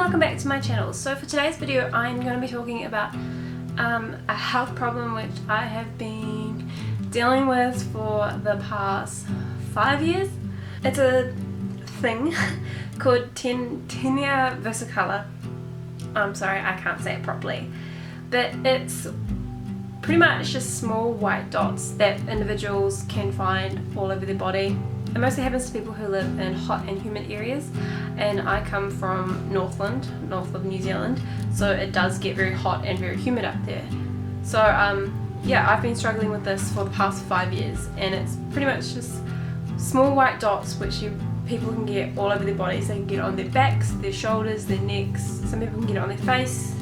welcome back to my channel. So for today's video I'm going to be talking about a health problem which I have been dealing with for the past 5 years. It's a thing called Tinea Versicolor. I'm sorry, I can't say it properly, but it's pretty much just small white dots that individuals can find all over their body. It mostly happens to people who live in hot and humid areas, and I come from Northland, north of New Zealand, so it does get very hot and very humid up there. So yeah, I've been struggling with this for the past 5 years, and it's pretty much just small white dots which people can get all over their bodies. They can get it on their backs, their shoulders, their necks. Some people can get it on their face,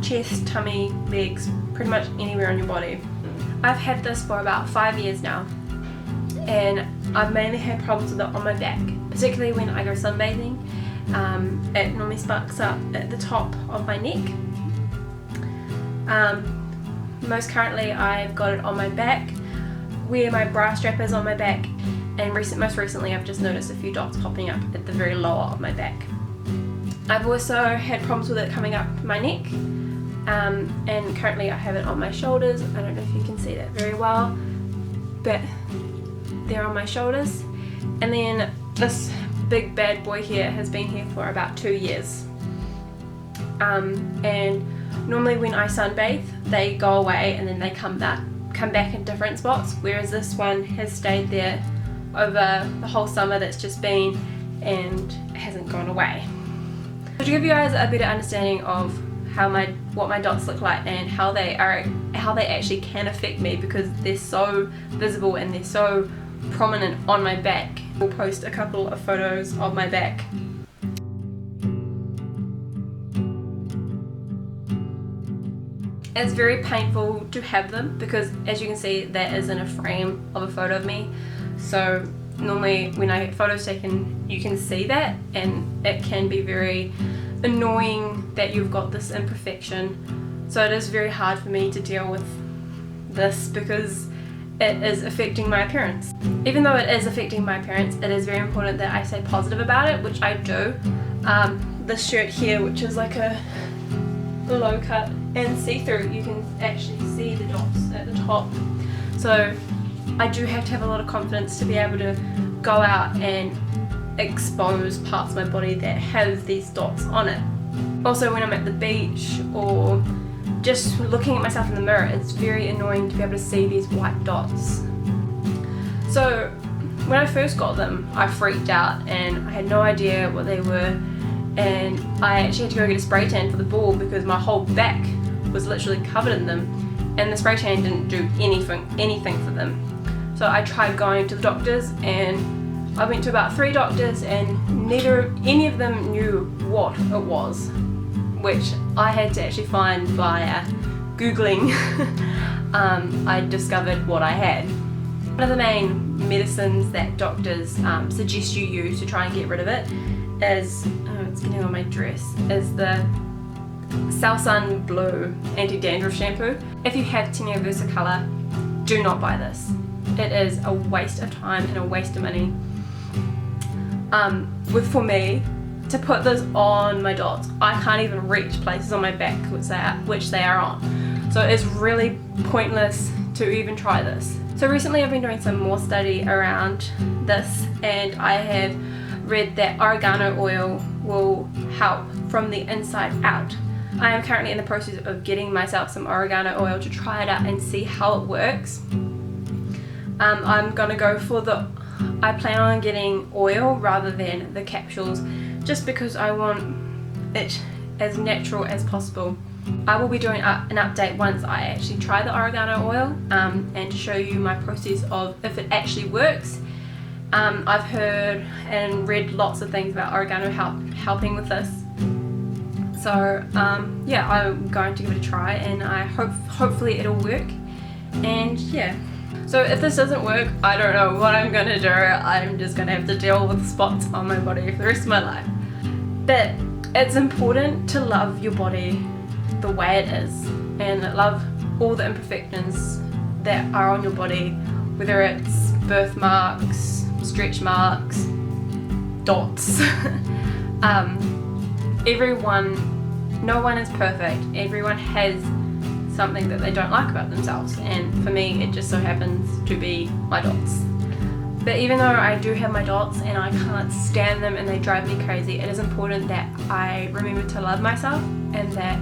chest, tummy, legs, pretty much anywhere on your body. I've had this for about 5 years now, and I've mainly had problems with it on my back, particularly when I go sunbathing. It normally sparks up at the top of my neck. Most currently I've got it on my back, where my bra strap is on my back, and most recently I've just noticed a few dots popping up at the very lower of my back. I've also had problems with it coming up my neck, and currently I have it on my shoulders. I don't know if you can see that very well, but they're on my shoulders. And then this big bad boy here has been here for about 2 years. And normally when I sunbathe they go away and then they come back in different spots, whereas this one has stayed there over the whole summer that's just been, and it hasn't gone away. So to give you guys a better understanding of what my dots look like and how they actually can affect me, because they're so visible and they're so prominent on my back, I'll post a couple of photos of my back. It's very painful to have them because, as you can see, that is in a frame of a photo of me. So normally when I get photos taken you can see that, and it can be very annoying that you've got this imperfection. So it is very hard for me to deal with this because it is affecting my appearance. Even though it is affecting my appearance, it is very important that I stay positive about it, which I do. This shirt here, which is like a low cut and see-through, you can actually see the dots at the top. So I do have to have a lot of confidence to be able to go out and expose parts of my body that have these dots on it. Also when I'm at the beach or just looking at myself in the mirror, it's very annoying to be able to see these white dots. So when I first got them I freaked out and I had no idea what they were, and I actually had to go get a spray tan for the ball because my whole back was literally covered in them, and the spray tan didn't do anything for them. So I tried going to the doctors, and I went to about 3 doctors and any of them knew what it was, which I had to actually find via Googling. I discovered what I had. One of the main medicines that doctors suggest you use to try and get rid of it is, it's getting on my dress, is the Sun Blue anti-dandruff shampoo. If you have Tinea Versicolor, do not buy this. It is a waste of time and a waste of money. For me, to put this on my dots, I can't even reach places on my back which they are on. So it's really pointless to even try this. So recently I've been doing some more study around this, and I have read that oregano oil will help from the inside out. I am currently in the process of getting myself some oregano oil to try it out and see how it works. I'm gonna go for I plan on getting oil rather than the capsules, just because I want it as natural as possible. I will be doing an update once I actually try the oregano oil, and to show you my process of if it actually works. I've heard and read lots of things about oregano helping with this. So yeah, I'm going to give it a try, and I hopefully it'll work. And yeah. So if this doesn't work, I don't know what I'm gonna do. I'm just gonna have to deal with spots on my body for the rest of my life. But it's important to love your body the way it is, and love all the imperfections that are on your body, whether it's birthmarks, stretch marks, dots, no one is perfect. Everyone has something that they don't like about themselves, and for me it just so happens to be my dots. But even though I do have my dots and I can't stand them and they drive me crazy, it is important that I remember to love myself, and that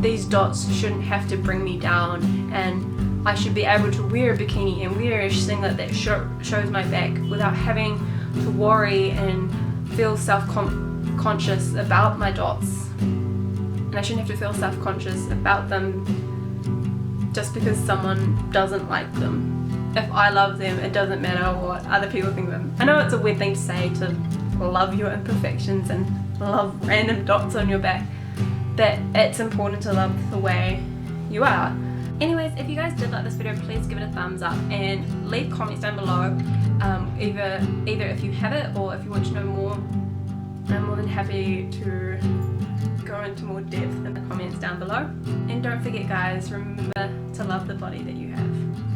these dots shouldn't have to bring me down, and I should be able to wear a bikini and wear a singlet that shows my back without having to worry and feel self-conscious about my dots. And I shouldn't have to feel self-conscious about them just because someone doesn't like them. If I love them, it doesn't matter what other people think of them. I know it's a weird thing to say, to love your imperfections and love random dots on your back, but it's important to love the way you are. Anyways, if you guys did like this video, please give it a thumbs up and leave comments down below, either if you have it or if you want to know more. I'm more than happy to go into more depth in the comments down below. And don't forget guys, remember to love the body that you have.